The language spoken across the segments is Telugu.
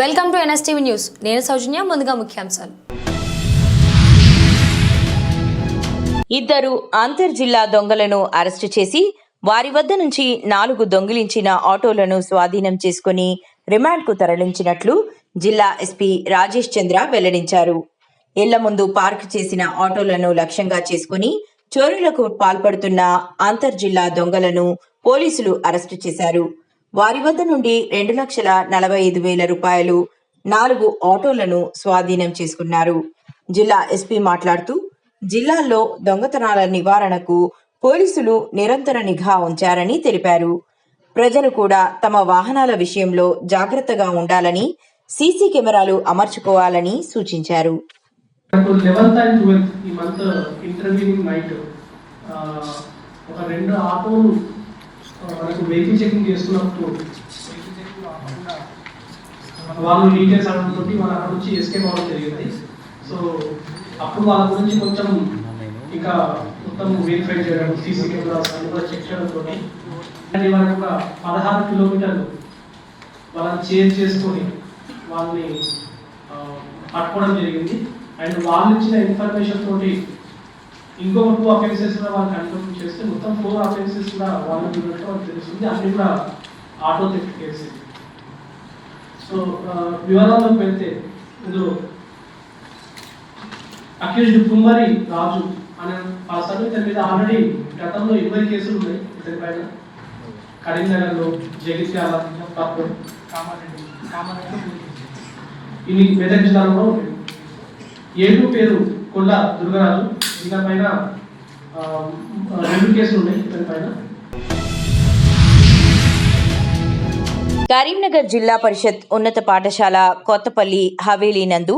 Welcome to NSTV news. నేను సౌజన్య. ముందుగా ముఖ్యాంశాలు. ఇద్దరు అంతర్జిల్లా దొంగలను అరెస్టు చేసి వారి వద్ద నుంచి 4 దొంగిలించిన ఆటోలను స్వాధీనం చేసుకుని రిమాండ్కు తరలించినట్లు జిల్లా ఎస్పీ రాజేష్ చంద్ర వెల్లడించారు. ఇళ్ల ముందు పార్క్ చేసిన ఆటోలను లక్ష్యంగా చేసుకుని చోరీలకు పాల్పడుతున్న అంతర్జిల్లా దొంగలను పోలీసులు అరెస్టు చేశారు. వారి వద్ద నుండి 2,45,000 రూపాయలు 4 ఆటోలను స్వాధీనం చేసుకున్నారు. జిల్లా ఎస్పీ మాట్లాడుతూ జిల్లాల్లో దొంగతనాల నివారణకు పోలీసులు నిరంతర నిఘా ఉంచారని తెలిపారు. ప్రజలు కూడా తమ వాహనాల విషయంలో జాగ్రత్తగా ఉండాలని, సీసీ కెమెరాలు అమర్చుకోవాలని సూచించారు. ఒక 2 ఆటోలు మనకు వెహికల్ చెకింగ్ చేస్తున్నప్పుడు వాళ్ళు డీటెయిల్స్ అడగడంతో వాళ్ళు అక్కడ నుంచి ఎస్కేప్ అవ్వడం జరిగింది. సో అప్పుడు వాళ్ళ గురించి కొంచెం ఇంకా మొత్తం వెరిఫై చేయడం, సీసీ కెమెరాస్ అన్ని కూడా చెక్ చేయడంతో వాళ్ళకి ఒక 16 కిలోమీటర్లు వాళ్ళని చేంజ్ చేసుకొని వాళ్ళని పట్టుకోవడం జరిగింది. అండ్ వాళ్ళు ఇచ్చిన ఇన్ఫర్మేషన్ తోటి ఇంకొక 2 అఫెన్సెస్ కూడా వాళ్ళు కన్ఫర్మ్ చేస్తే మొత్తం 4 అఫెన్సెస్ కూడా వాళ్ళు ఉన్నట్టు వాళ్ళకి తెలుస్తుంది. అన్ని కూడా ఆటో థెఫ్ట్ కేసు. సో వివరాల్లోకి వెళ్తే ఇందులో అక్యూజ్డ్ కుమ్మరి రాజు అనే పర్సన్, ఇతని మీద ఆల్రెడీ గతంలో 20 కేసులు ఉన్నాయి. ఇతని పైన కరీంనగర్లో, జగిత్యాల, ఇది మెదక్ జిల్లాలో ఉంటుంది. ఏడు పేరు కొల్ల దుర్గరాజు, ఈయన పైన 2 కేసులు ఉన్నాయి. ఇతని పైన కరీంనగర్ జిల్లా పరిషత్ ఉన్నత పాఠశాల కొత్తపల్లి హవేలీ నందు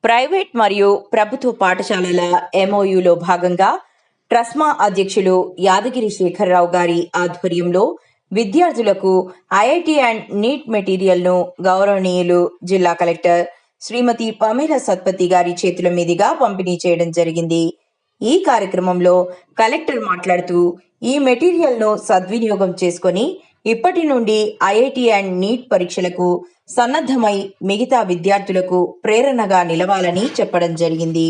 ప్రైవేట్ మరియు ప్రభుత్వ పాఠశాలల ఎంఓయూలో భాగంగా ట్రస్మా అధ్యక్షులు యాదగిరి శేఖర్రావు గారి ఆధ్వర్యంలో విద్యార్థులకు ఐఐటి అండ్ నీట్ మెటీరియల్ను గౌరవనీయులు జిల్లా కలెక్టర్ శ్రీమతి పమేల సత్పతి గారి చేతుల మీదుగా పంపిణీ చేయడం జరిగింది. ఈ కార్యక్రమంలో కలెక్టర్ మాట్లాడుతూ ఈ మెటీరియల్ను సద్వినియోగం చేసుకొని ఇప్పటి నుండి ఐఐటి అండ్ నీట్ పరీక్షలకు సన్నద్ధమై మిగతా విద్యార్థులకు ప్రేరణగా నిలవాలని చెప్పడం జరిగింది.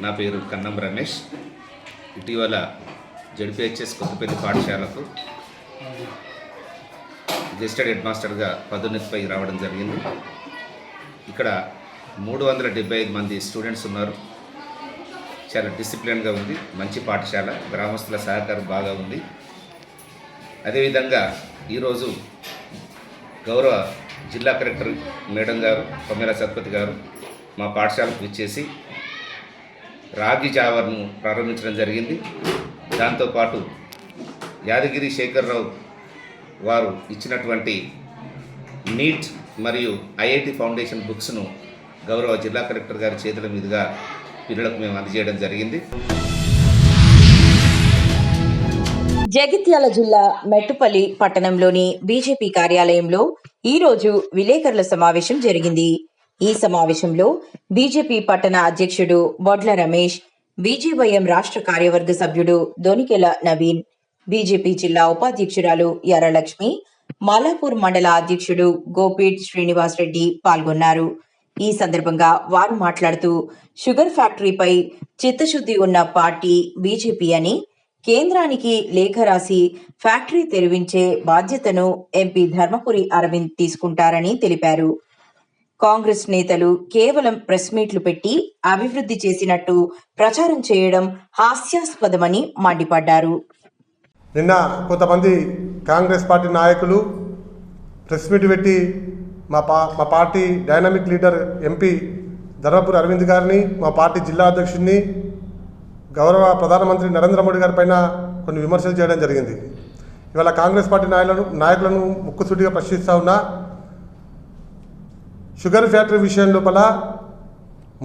నా పేరు కన్నం రమేష్. ఇటీవల జడ్పీహెచ్ఎస్ కొత్తపల్లి పాఠశాలకు గెస్టెడ్ హెడ్ మాస్టర్గా పదోన్నతిపై రావడం జరిగింది. ఇక్కడ 375 మంది స్టూడెంట్స్ ఉన్నారు. చాలా డిసిప్లిన్గా ఉంది. మంచి పాఠశాల, గ్రామస్తుల సహకారం బాగా ఉంది. అదేవిధంగా ఈరోజు గౌరవ జిల్లా కలెక్టర్ మేడం గారు పమేల సత్పతి గారు మా పాఠశాలకు విచ్చేసి రాగి జావర్ను ప్రారంభించడం జరిగింది. దాంతోపాటు యాదగిరి శేఖర్రావు వారు ఇచ్చినటువంటి నీట్ మరియు ఐఐటి ఫౌండేషన్ బుక్స్ను గౌరవ జిల్లా కలెక్టర్ గారి చేతుల మీదుగా పిల్లలకు మేము అందజేయడం జరిగింది. జగిత్యాల జిల్లా మెట్టుపల్లి పట్టణంలోని బీజేపీ కార్యాలయంలో ఈరోజు విలేకరుల సమావేశం జరిగింది. ఈ సమావేశంలో బీజేపీ పట్టణ అధ్యక్షుడు బొడ్ల రమేష్, బీజేవైఎం రాష్ట్ర కార్యవర్గ సభ్యుడు దొనికెల నవీన్, బీజేపీ జిల్లా ఉపాధ్యక్షురాలు ఎర్రలక్ష్మి, మాలాపూర్ మండల అధ్యక్షుడు గోపీట్ శ్రీనివాస్ రెడ్డి పాల్గొన్నారు. ఈ సందర్భంగా వారు మాట్లాడుతూ షుగర్ ఫ్యాక్టరీపై చిత్తశుద్ధి ఉన్న పార్టీ బీజేపీ అని, కేంద్రానికి లేఖ రాసి ఫ్యాక్టరీ తెరివించే బాధ్యతను ఎంపీ ధర్మపురి అరవింద్ తీసుకుంటారని తెలిపారు. కాంగ్రెస్ నేతలు కేవలం ప్రెస్ మీట్లు పెట్టి అభివృద్ధి చేసినట్టు ప్రచారం చేయడం హాస్యాస్పదమని మండిపడ్డారు. నిన్న కొంతమంది కాంగ్రెస్ పార్టీ నాయకులు ప్రెస్ మీట్ పెట్టి మా party dynamic leader MP Dharmapuri Arvind గారిని, మా పార్టీ జిల్లా అధ్యక్షుడిని, గౌరవ ప్రధానమంత్రి నరేంద్ర మోడీ గారి పైన కొన్ని విమర్శలు చేయడం జరిగింది. ఇవాళ కాంగ్రెస్ పార్టీ నాయకులను ముక్కుసూటిగా ప్రశ్నిస్తూ ఉన్నా, షుగర్ ఫ్యాక్టరీ విషయం లోపల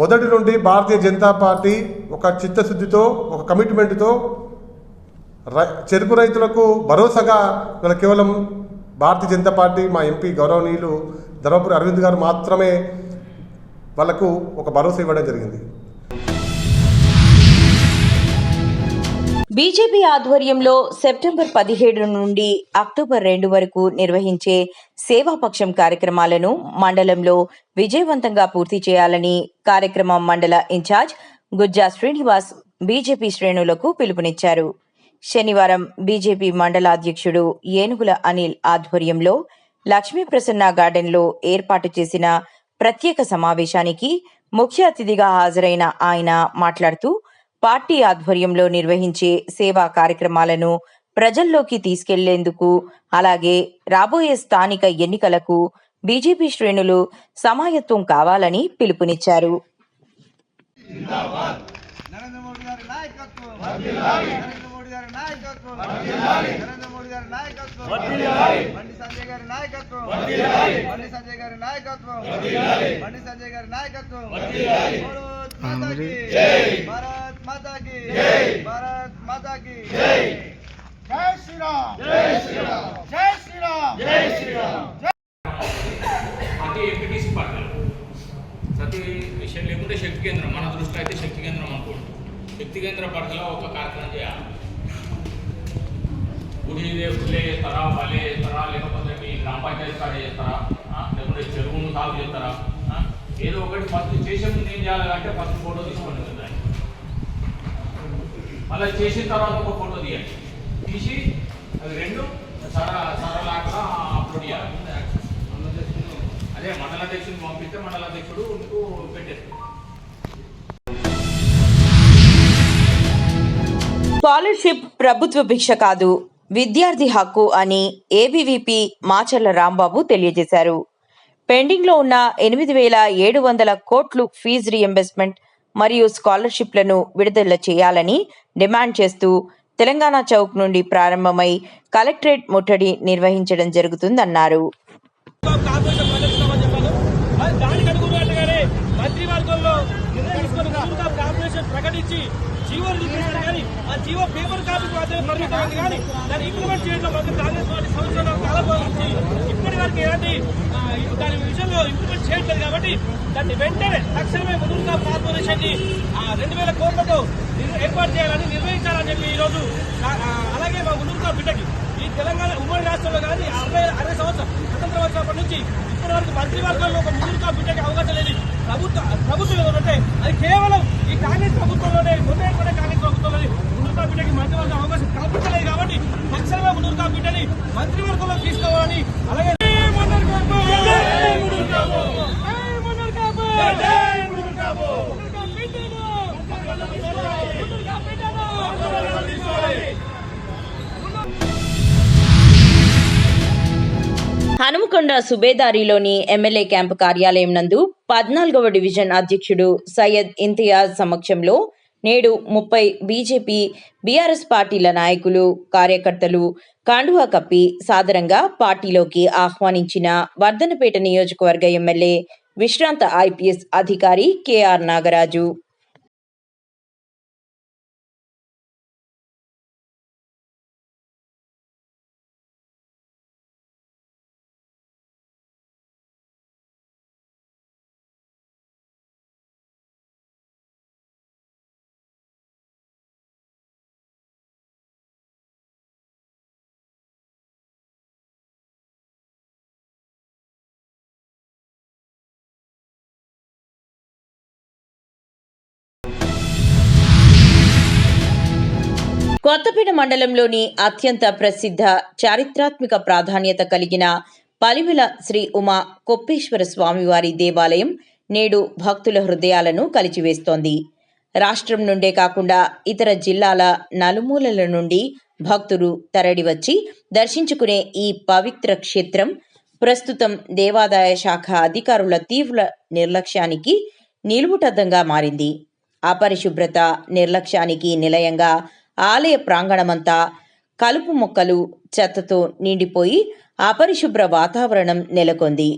మొదటి నుండి భారతీయ జనతా పార్టీ ఒక చిత్తశుద్ధితో, ఒక కమిట్మెంట్తో చెరుకు రైతులకు భరోసాగా ఇవాళ కేవలం భారతీయ జనతా పార్టీ మా ఎంపీ గౌరవనీయులు ధర్మపురి అరవింద్ గారు మాత్రమే వాళ్లకు ఒక భరోసా ఇవ్వడం జరిగింది. బీజేపీ ఆధ్వర్యంలో సెప్టెంబర్ 17 నుండి అక్టోబర్ 2 వరకు నిర్వహించే సేవాపక్షం కార్యక్రమాలను మండలంలో విజయవంతంగా పూర్తి చేయాలని కార్యక్రమం మండల ఇన్ఛార్జ్ గుజ్జా శ్రీనివాస్ బీజేపీ శ్రేణులకు పిలుపునిచ్చారు. శనివారం బీజేపీ మండల అధ్యక్షుడు ఏనుగుల అనిల్ ఆధ్వర్యంలో లక్ష్మీప్రసన్న గార్డెన్లో ఏర్పాటు చేసిన ప్రత్యేక సమావేశానికి ముఖ్య అతిథిగా హాజరైన ఆయన మాట్లాడుతూ పార్టీ ఆధ్వర్యంలో నిర్వహించే సేవా కార్యక్రమాలను ప్రజల్లోకి తీసుకెళ్లేందుకు అలాగే రాబోయే స్థానిక ఎన్నికలకు బీజేపీ శ్రేణులు సమాయత్తం కావాలని పిలుపునిచ్చారు. నరేంద్ర మోడీ గారి నాయకత్వం నరేంద్ర మోడీ గారి నాయకత్వం నరేంద్ర మోడీ గారి నాయకత్వం బండి సంజయ్ గారి నాయకత్వం బండి సంజయ్ గారి నాయకత్వం బండి సంజయ్ గారి నాయకత్వం భారత్ మాతా కీ జై భారత్ మాతా కీ జై భారత్ మాతా కీ జై జై శ్రీరామ్ జై శ్రీరామ్ జై శ్రీరామ్ జై శ్రీరామ్ ప్రతి ఎంపీటీసీ పార్టీలు ప్రతి విషయం లేకుంటే శక్తి కేంద్రం, మన దృష్టిలో అయితే శక్తి కేంద్రం అనుకోండి. శక్తి కేంద్ర పరిధిలో ఒక కార్యక్రమం చేయాలి. గుడి దేవుళ్ళే చేస్తారా, వాళ్ళే చేస్తారా, లేకపోతే మీ గ్రామ పంచాయతీ కాడ చేస్తారా, లేకుంటే చెరువును సాగు చేస్తారా, ఏదో ఒకటి ఫస్ట్ చేసే ముందు ఏం చేయాలంటే ఫస్ట్ ఫోటో తీసుకోండి కదా, మళ్ళీ చేసిన తర్వాత ఒక ఫోటో తీయండి, తీసి అది రెండు సరళాగా అప్లోడ్ చేయాలి. అదే మండలాధ్యక్షుడిని పంపిస్తే మండలాధ్యక్షుడు మీకు పెట్టేస్తాడు. స్కాలర్షిప్ ప్రభుత్వ భిక్ష కాదు, విద్యార్థి హక్కు అని ఏబీవీపీ మాచర్ల రాంబాబు తెలియజేశారు. పెండింగ్లో ఉన్న 8,700 కోట్లు ఫీజు రీయింబర్స్మెంట్ మరియు స్కాలర్షిప్లను విడుదల చేయాలని డిమాండ్ చేస్తూ తెలంగాణ చౌక్ నుండి ప్రారంభమై కలెక్టరేట్ ముట్టడి నిర్వహించడం జరుగుతుందన్నారు. మంత్రివర్గంలో కార్పొరేషన్ ప్రకటించి జీవో రిలీజ్ కానీ ఆ జీవో పేపర్ కాపీకి మాత్రమే పరిమితమైంది కానీ దాన్ని ఇంప్లిమెంట్ చేయడంలో మాత్రం కాంగ్రెస్ పార్టీ సంవత్సరాల కాలం నుంచి ఇప్పటి వరకు ఎలాంటి దాని విషయంలో ఇంప్లిమెంట్ చేయట్లేదు. కాబట్టి దాన్ని వెంటనే తక్షణమే ముదురుగా కార్పొరేషన్ ని 2,000 కోట్లతో ఏర్పాటు చేయాలని నిర్ణయించాలని చెప్పి ఈరోజు అలాగే మా ముదురుగా బిడ్డకి ఈ తెలంగాణ ఉమ్మడి రాష్ట్రంలో కానీ 60 సంవత్సరం స్వతంత్రం వచ్చినప్పటి నుంచి ఇప్పటి వరకు మంత్రివర్గంలో ఒక ముదురుగా బిడ్డకి అవకాశం లేదు. ప్రభుత్వం ఏదంటే అది కేవలం ఈ కాంగ్రెస్ ప్రభుత్వంలోనే ముందే కాంగ్రెస్ ప్రభుత్వంలోనే ముదురుగా బిడ్డకి మంత్రివర్గం అవకాశం కల్పించలేదు. కాబట్టి తక్షణమే ముదురుగా బిడ్డని మంత్రివర్గంలో తీసుకోవాలని అలాగే హనుమకొండ సుబేదారిలోని ఎమ్మెల్యే క్యాంపు కార్యాలయం నందు 14వ డివిజన్ అధ్యక్షుడు సయ్యద్ ఇంతియాజ్ సమక్షంలో నేడు 30 బీజేపీ బీఆర్ఎస్ పార్టీల నాయకులు కార్యకర్తలు కండువా కప్పి సాదరంగా పార్టీలోకి ఆహ్వానించిన వర్ధనపేట నియోజకవర్గ ఎమ్మెల్యే విశ్రాంత ఐపీఎస్ అధికారి కేఆర్ నాగరాజు. కొత్తపేట మండలంలోని అత్యంత ప్రసిద్ధ చారిత్రాత్మక ప్రాధాన్యత కలిగిన పలివెల శ్రీ ఉమా కొప్పేశ్వర స్వామివారి దేవాలయం నేడు భక్తుల హృదయాలను కలిచివేస్తోంది. రాష్ట్రం నుండే కాకుండా ఇతర జిల్లాల నలుమూలల నుండి భక్తులు తరలివచ్చి దర్శించుకునే ఈ పవిత్ర క్షేత్రం ప్రస్తుతం దేవాదాయ శాఖ అధికారుల తీవ్ర నిర్లక్ష్యానికి నిలువుటద్దంగా మారింది. అపరిశుభ్రత నిర్లక్ష్యానికి నిలయంగా ఆలయ ప్రాంగణమంతా కలుపు మొక్కలు చెత్తతో నిండిపోయి అపరిశుభ్ర వాతావరణం నెలకొంది.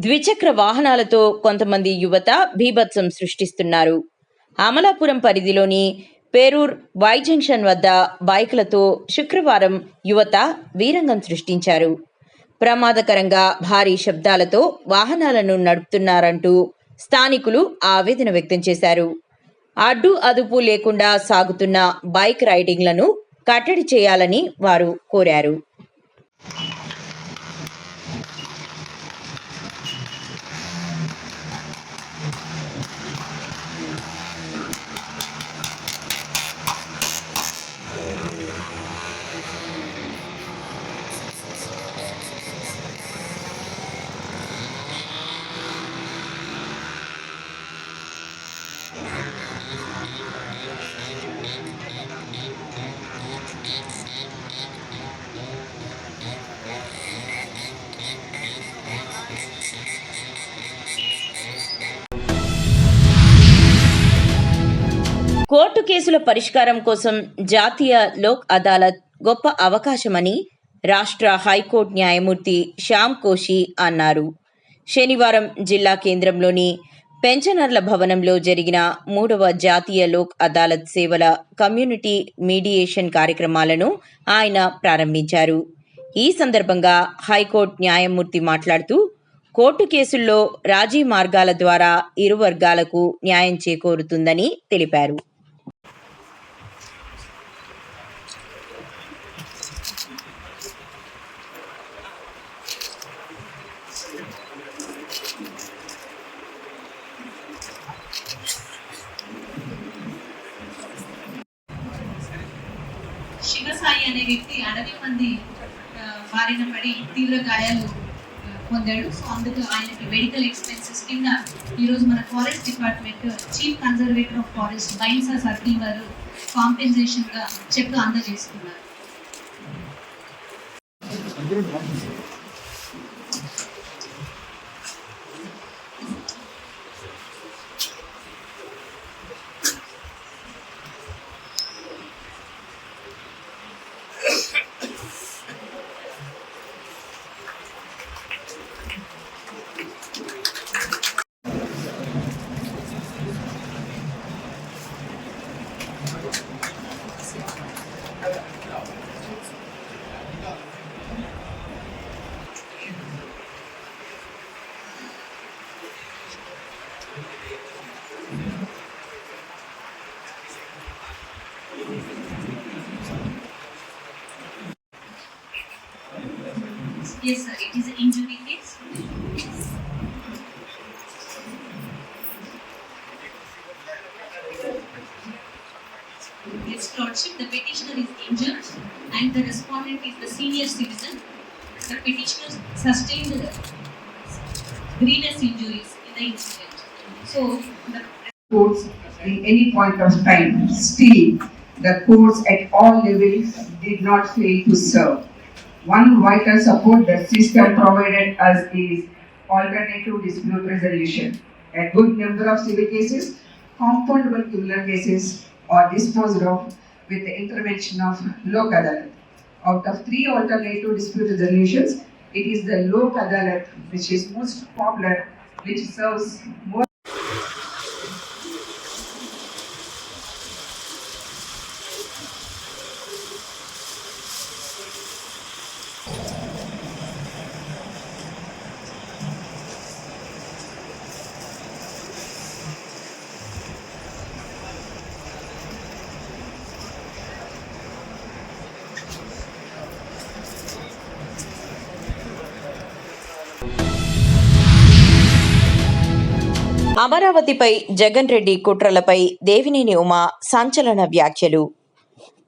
ద్విచక్ర వాహనాలతో కొంతమంది యువత బీభత్సం సృష్టిస్తున్నారు. అమలాపురం పరిధిలోని పేరూర్ వై జంక్షన్ వద్ద బైకులతో శుక్రవారం యువత వీరంగం సృష్టించారు. ప్రమాదకరంగా భారీ శబ్దాలతో వాహనాలను నడుపుతున్నారంటూ స్థానికులు ఆవేదన వ్యక్తం చేశారు. అడ్డు అదుపు లేకుండా సాగుతున్న బైక్ రైడింగ్లను కట్టడి చేయాలని వారు కోరారు. కోర్టు కేసుల పరిష్కారం కోసం జాతీయ లోక్ అదాలత్ గొప్ప అవకాశమని రాష్ట్ర హైకోర్టు న్యాయమూర్తి శ్యామ్ కోషి అన్నారు. శనివారం జిల్లా కేంద్రంలోని పెన్షనర్ల భవనంలో జరిగిన 3వ జాతీయ లోక్ అదాలత్ సేవల కమ్యూనిటీ మీడియేషన్ కార్యక్రమాలను ఆయన ప్రారంభించారు. ఈ సందర్భంగా హైకోర్టు న్యాయమూర్తి మాట్లాడుతూ కోర్టు కేసుల్లో రాజీ మార్గాల ద్వారా ఇరు వర్గాలకు న్యాయం చేకూరుతుందని తెలిపారు. శివసాయి అనే వ్యక్తి అడవి మంది బారిన పడి తీవ్ర గాయాలు పొందాడు. సో అందుకు ఆయనకి మెడికల్ ఎక్స్పెన్సెస్ కింద ఈరోజు మన forest department chief conservator of forest Bhainsa circle వారు కాంపెన్సేషన్గా చెక్ అందజేస్తున్నారు. Yes, sir. It is an injury case. Yes, Lordship, the petitioner is injured and the respondent is the senior citizen. The petitioner sustained grievous injuries in the incident. So, the courts in any point of time, still the courts at all levels did not fail to serve. One vital support the system provided us is alternative dispute resolution. A good number of civil cases, compoundable criminal cases are disposed of with the intervention of Lok Adalat. Out of 3 alternative dispute resolutions, it is the Lok Adalat which is most popular, which serves more. అమరావతిపై జగన్ రెడ్డి కుట్రలపై దేవినేని ఉమా సంచలన వ్యాఖ్యలు.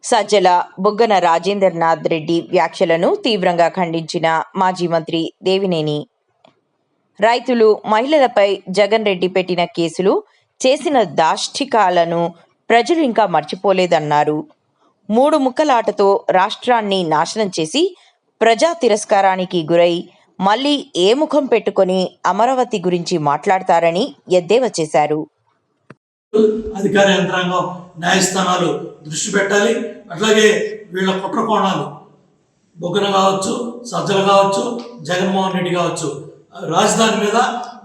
సజ్జల బుగ్గన రాజేంద్రనాథ్ రెడ్డి వ్యాఖ్యలను తీవ్రంగా ఖండించిన మాజీ మంత్రి దేవినేని, రైతులు మహిళలపై జగన్ రెడ్డి పెట్టిన కేసులు, చేసిన దాష్టికాలను ప్రజలు ఇంకా మర్చిపోలేదన్నారు. 3 ముక్కలాటతో రాష్ట్రాన్ని నాశనం చేసి ప్రజా తిరస్కారానికి గురై మళ్లీ ఏ ముఖం పెట్టుకొని అమరావతి గురించి మాట్లాడతారని ఎద్దేవా చేశారు. అధికార యంత్రాంగం, న్యాయస్థానాలు దృష్టి పెట్టాలి. అట్లాగే వీళ్ళ కుట్ర కోణాలు, బొగ్గన కావచ్చు, సజ్జలు కావచ్చు, జగన్మోహన్ రెడ్డి కావచ్చు, రాజధాని మీద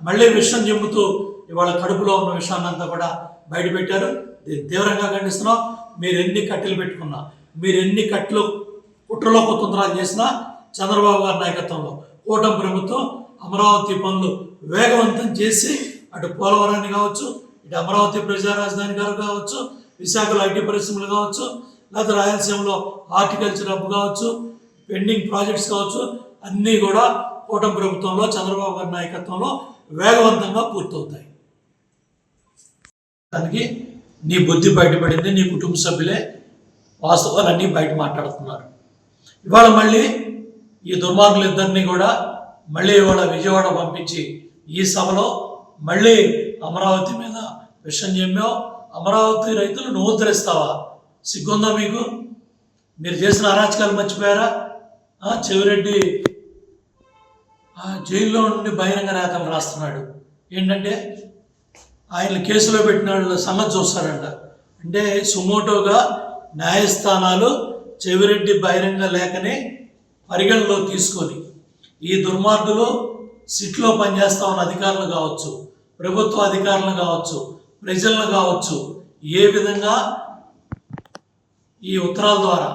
మళ్ళీ విషం చెంపుతూ ఇవాళ కడుపులో ఉన్న విషయాన్ని అంతా కూడా బయటపెట్టారు. దీన్ని తీవ్రంగా ఖండిస్తున్నాం. మీరు ఎన్ని కట్టెలు పెట్టుకున్నా, మీరు ఎన్ని కట్టెలు కుట్రలో కుతంత్రాలు చేసినా చంద్రబాబు గారి నాయకత్వంలో కూటమి ప్రభుత్వం అమరావతి పనులు వేగవంతం చేసి అటు పోలవరాన్ని కావచ్చు, ఇటు అమరావతి ప్రజా రాజధాని గారు కావచ్చు, విశాఖలో ఐటీ పరిశ్రమలు కావచ్చు, లేదా రాయలసీమలో హార్టికల్చర్ హబ్ కావచ్చు, పెండింగ్ ప్రాజెక్ట్స్ కావచ్చు, అన్నీ కూడా కూటమి ప్రభుత్వంలో చంద్రబాబు గారి నాయకత్వంలో వేగవంతంగా పూర్తవుతాయి. దానికి నీ బుద్ధి బయటపడింది, నీ కుటుంబ సభ్యులే వాస్తవాలన్నీ బయట మాట్లాడుతున్నారు. ఇవాళ మళ్ళీ ఈ దుర్మార్గులు ఇద్దరిని కూడా మళ్ళీ ఇవాళ విజయవాడ పంపించి ఈ సభలో మళ్ళీ అమరావతి మీద విషయం చెప్పావు. అమరావతి రైతులు నువ్వు ఉద్ధరిస్తావా? సిగ్గుందా మీకు? మీరు చేసిన అరాచకాలు మర్చిపోయారా? చెవిరెడ్డి జైల్లో నుండి బహిరంగ నేతలు రాస్తున్నాడు. ఏంటంటే ఆయన కేసులో పెట్టిన వాళ్ళ సంగతి చూస్తాడంట. అంటే సుమోటోగా న్యాయస్థానాలు చెవిరెడ్డి బహిరంగ లేఖని పరిగణలో తీసుకొని ఈ దుర్మార్గులు సిట్లో పనిచేస్తా ఉన్న అధికారులు కావచ్చు, ప్రభుత్వ అధికారులు కావచ్చు, ప్రజలను కావచ్చు, ఏ విధంగా ఈ ఉత్తరాల ద్వారా,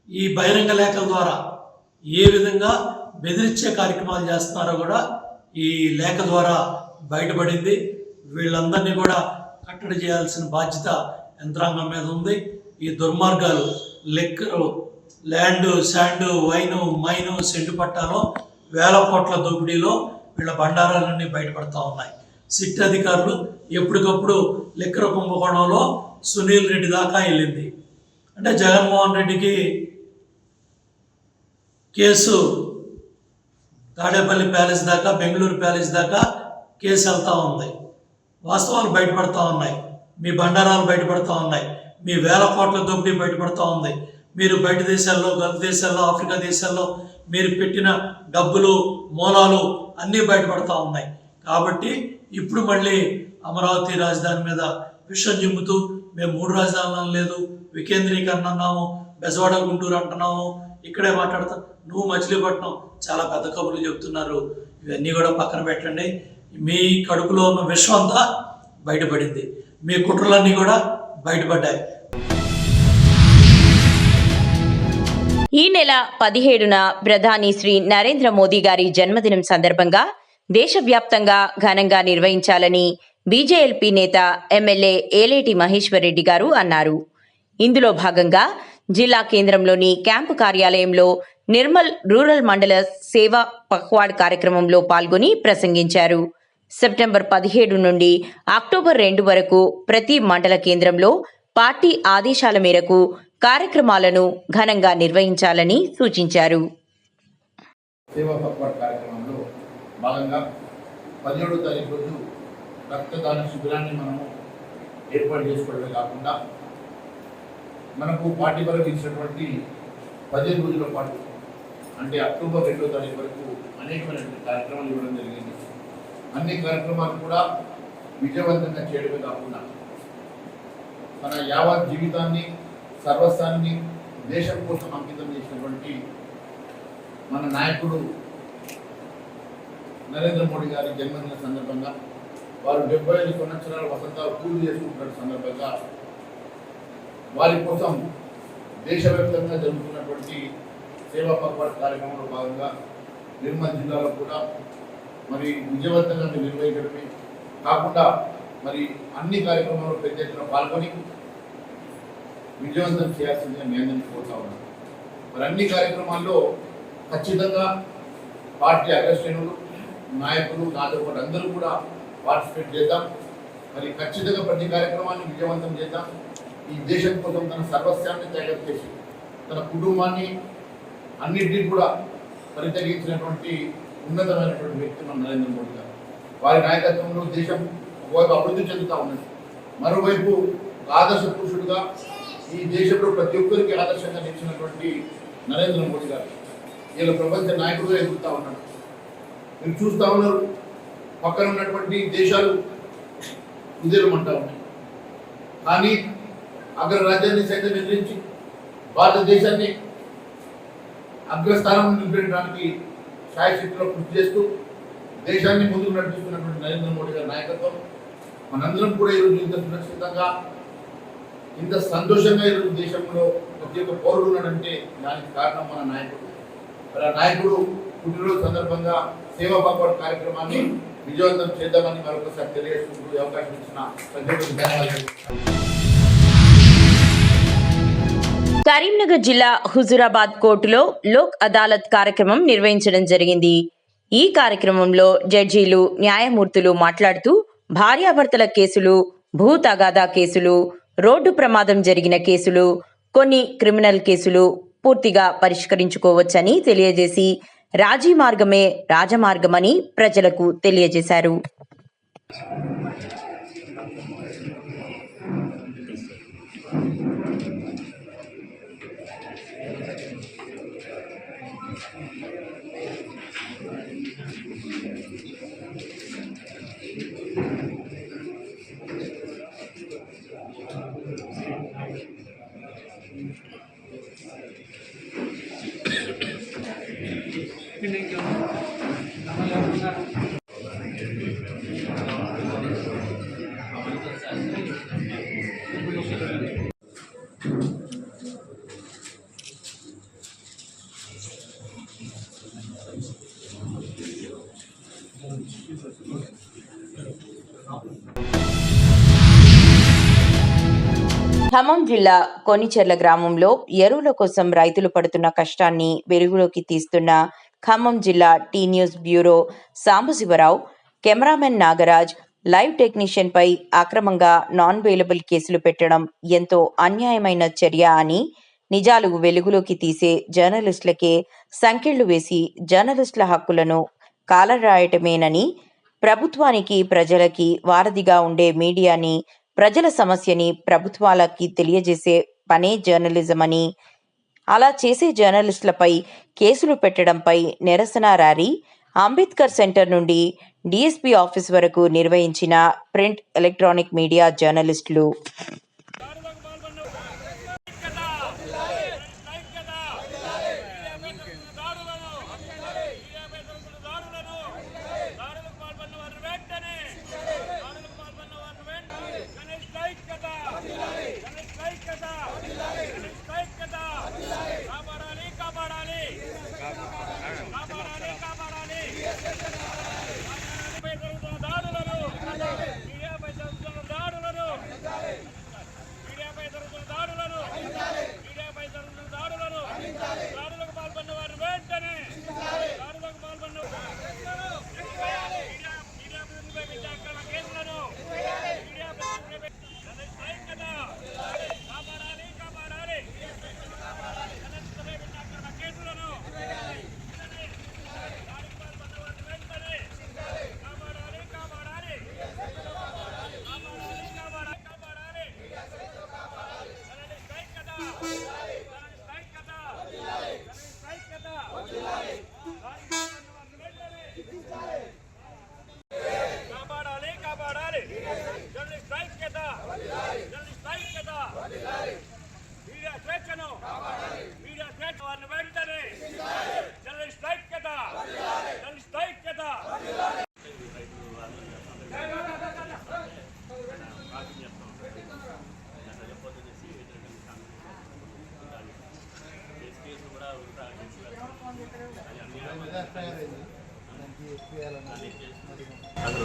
ఈ బహిరంగ లేఖల ద్వారా ఏ విధంగా బెదిరించే కార్యక్రమాలు చేస్తున్నారో కూడా ఈ లేఖ ద్వారా బయటపడింది. వీళ్ళందరినీ కూడా కట్టడి చేయాల్సిన బాధ్యత యంత్రాంగం మీద ఉంది. ఈ దుర్మార్గాలు లెక్కరు, land, sand, wine, mine, cent పట్టాలో వేల కోట్ల దోపిడీలో వీళ్ళ బండారాలన్నీ బయటపడతా ఉన్నాయి. సిట్ అధికారులు ఎప్పటికప్పుడు లెక్కర కుంభకోణంలో సునీల్ రెడ్డి దాకా వెళ్ళింది. అంటే జగన్మోహన్ రెడ్డికి కేసు తాడేపల్లి ప్యాలెస్ దాకా, బెంగళూరు ప్యాలెస్ దాకా కేసు వెళ్తూ ఉంది. వాస్తవాలు బయటపడతా ఉన్నాయి, మీ బండారాలు బయటపడతా ఉన్నాయి, మీ వేల కోట్ల దోపిడీ బయటపడతా ఉంది. మీరు బయట దేశాల్లో, గల్ఫ్ దేశాల్లో, ఆఫ్రికా దేశాల్లో మీరు పెట్టిన డబ్బులు, మూలాలు అన్నీ బయటపడతా ఉన్నాయి. కాబట్టి ఇప్పుడు మళ్ళీ అమరావతి రాజధాని మీద విషయం చెబుతూ మేము 3 రాజధానులు లేదు, వికేంద్రీకరణ అన్నాము, బెజవాడ గుంటూరు అంటున్నాము, ఇక్కడే మాట్లాడతాం. నువ్వు మచిలీపట్నం చాలా పెద్ద కబుర్లు చెప్తున్నారు. ఇవన్నీ కూడా పక్కన పెట్టండి. మీ కడుపులో ఉన్న విషం అంతా బయటపడింది, మీ కుట్రలన్నీ కూడా బయటపడ్డాయి. ఈ నెల 17న ప్రధాని శ్రీ నరేంద్ర మోదీ గారి జన్మదినం సందర్భంగా దేశవ్యాప్తంగా ఘనంగా నిర్వహించాలని బీజేఎల్పీ నేత ఎమ్మెల్యే ఏలేటి మహేశ్వర్ రెడ్డి గారు అన్నారు. ఇందులో భాగంగా జిల్లా కేంద్రంలోని క్యాంపు కార్యాలయంలో నిర్మల్ రూరల్ మండల సేవా పఖ్వాడ్ కార్యక్రమంలో పాల్గొని ప్రసంగించారు. సెప్టెంబర్ 17 నుండి అక్టోబర్ 2 వరకు ప్రతి మండల కేంద్రంలో పార్టీ ఆదేశాల మేరకు కార్యక్రమాలను ఘనంగా నిర్వహించాలని సూచించారు. సేవా పఖ్వాడ్ కార్యక్రమంలో భాగంగా 17వ తారీఖు రోజు రక్తదాన శిబిరాన్ని మనము ఏర్పాటు చేసుకోవడమే కాకుండా మనకు పార్టీ పరంగా ఇచ్చినటువంటి 15 రోజుల పాటు అంటే అక్టోబర్ 2వ తారీఖు వరకు అనేకమైనటువంటి కార్యక్రమాలు ఇవ్వడం జరిగింది. అన్ని కార్యక్రమాలు కూడా విజయవంతంగా చేయడమే కాకుండా మన యావత్ జీవితాన్ని, సర్వస్వాన్ని దేశం కోసం అంకితం చేసినటువంటి మన నాయకుడు నరేంద్ర మోడీ గారి జన్మదిన సందర్భంగా వారు 75 సంవత్సరాల వసంతాలు పూర్తి చేసుకుంటున్న సందర్భంగా వారి కోసం దేశవ్యాప్తంగా జరుగుతున్నటువంటి సేవా పఖ్వాడ్ కార్యక్రమంలో భాగంగా నిర్మల్ జిల్లాలో కూడా మరి విజయవంతంగా నిర్వహించడమే కాకుండా మరి అన్ని కార్యక్రమాల్లో పెద్ద ఎత్తున పాల్గొని విజయవంతం చేయాల్సిందిగా మీ అందరినీ కోరుతా ఉన్నాను. మరి అన్ని కార్యక్రమాల్లో ఖచ్చితంగా పార్టీ అగ్రశ్రేణులు, నాయకులు, నాతో పాటు అందరూ కూడా పార్టిసిపేట్ చేద్దాం. మరి ఖచ్చితంగా ప్రతి కార్యక్రమాన్ని విజయవంతం చేద్దాం. ఈ దేశం కోసం తన సర్వస్వాన్ని త్యాగం చేసి తన కుటుంబాన్ని అన్నింటినీ కూడా పరిత్యజించినటువంటి ఉన్నతమైనటువంటి వ్యక్తి మన నరేంద్ర మోడీ గారు. వారి నాయకత్వంలో దేశం ఒకవైపు అభివృద్ధి చెందుతూ ఉన్నది, మరోవైపు ఆదర్శ పురుషుడుగా ఈ దేశంలో ప్రతి ఒక్కరికి ఆదర్శంగా నిలిచినటువంటి నరేంద్ర మోడీ గారు వీళ్ళ ప్రపంచ నాయకుడుగా ఎదుగుతూ ఉన్నాడు. మీరు చూస్తూ ఉన్నారు, పక్కన ఉన్నటువంటి దేశాలు ఉదయమంటా ఉన్నాయి. కానీ అగ్రరాజ్యాన్ని సైతం ఎదిరించి భారతదేశాన్ని అగ్రస్థానం నిలబెట్టడానికి శాయశక్తిలో కృషి చేస్తూ దేశాన్ని ముందుకు నడిపిస్తున్నటువంటి నరేంద్ర మోడీ గారి నాయకత్వం మనందరం కూడా ఈరోజు ఇంత సురక్షితంగా ఇంత సంతోషంగా ఈరోజు దేశంలో ప్రతి ఒక్క పౌరుడు ఉన్నాడంటే దానికి కారణం మన నాయకుడు. మరి ఆ నాయకుడు పుట్టినరోజు సందర్భంగా సేవా పాపడ్ కార్యక్రమాన్ని విజయవంతం చేద్దామని మరొకసారి తెలియజేసుకుంటూ ఈ అవకాశం ఇచ్చిన ప్రతి ఒక్కరికి ధన్యవాదాలు. కరీంనగర్ జిల్లా హుజూరాబాద్ కోర్టులో లోక్ అదాలత్ కార్యక్రమం నిర్వహించడం జరిగింది. ఈ కార్యక్రమంలో జడ్జీలు, న్యాయమూర్తులు మాట్లాడుతూ భార్యాభర్తల కేసులు, భూ తగాదా కేసులు, రోడ్డు ప్రమాదం జరిగిన కేసులు, కొన్ని క్రిమినల్ కేసులు పూర్తిగా పరిష్కరించుకోవచ్చని తెలియజేసి రాజీ మార్గమే రాజమార్గమని ప్రజలకు తెలియజేశారు. ఖమ్మం జిల్లా కొనిచెర్ల గ్రామంలో ఎరువుల కోసం రైతులు పడుతున్న కష్టాన్ని వెలుగులోకి తీస్తున్న ఖమ్మం జిల్లా T news bureau Sambasivarao, cameraman Nagaraj, live technician పై అక్రమంగా నాన్ వేలబుల్ కేసులు పెట్టడం ఎంతో అన్యాయమైన చర్య అని, నిజాలు వెలుగులోకి తీసే జర్నలిస్టులకే సంకెళ్లు వేసి జర్నలిస్టుల హక్కులను కాలరాయటమేనని, ప్రభుత్వానికి ప్రజలకి వారధిగా ఉండే మీడియాని, ప్రజల సమస్యని ప్రభుత్వాలకి తెలియజేసే పనే జర్నలిజం అని, అలా చేసే జర్నలిస్టులపై కేసులు పెట్టడంపై నిరసన ర్యాలీ అంబేద్కర్ సెంటర్ నుండి డిఎస్పీ ఆఫీస్ వరకు నిర్వహించిన ప్రింట్, ఎలక్ట్రానిక్ మీడియా జర్నలిస్టులు.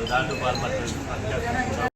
దాంట్లో పాల్పడుతుంది